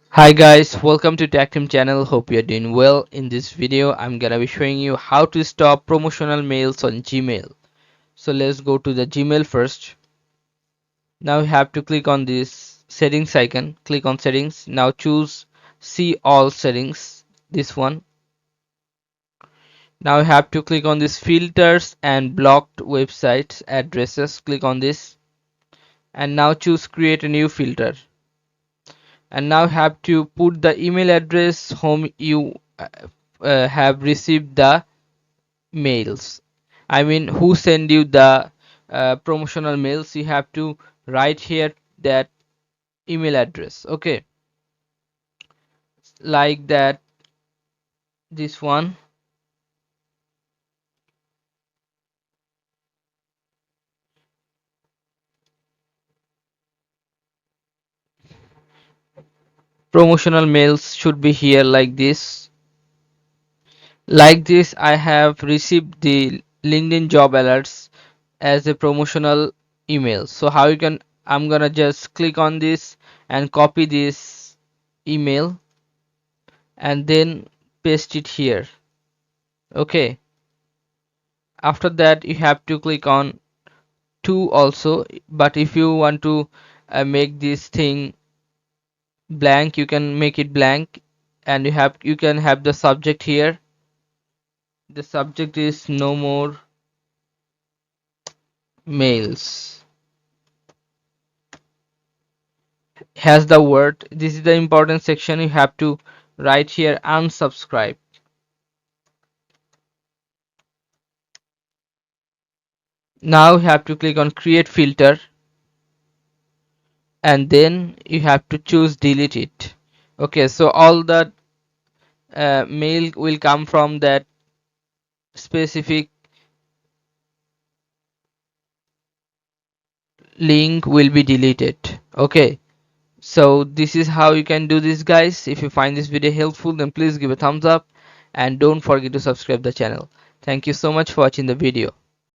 Hi guys, welcome to Tactim channel. Hope you're doing well. In this video, I'm gonna be showing you how to stop promotional mails on Gmail. So let's go to the Gmail first. Now you have to click on this settings icon. Click on settings. Now choose see all settings. This one. Now you have to click on this filters and blocked websites addresses. Click on this and now choose create a new filter. And now have to put the email address whom you have received the mails. I mean, who send you the promotional mails. You have to write here that email address. Okay, like that. This one. Promotional mails should be here like this. Like this, I have received the LinkedIn job alerts as a promotional email. So how you can, I'm gonna just click on this and copy this email and then paste it here. Okay, after that you have to click on to also, but if you want to make this thing blank, you can make it blank. And you can have the subject here. The subject is no more mails. Has the word, this is the important section, you have to write here unsubscribe. Now you have to click on create filter and then you have to choose delete it. Okay, so all the mail will come from that specific link will be deleted. Okay, so this is how you can do this, guys. If you find this video helpful, then please give a thumbs up and don't forget to subscribe the channel. Thank you so much for watching the video.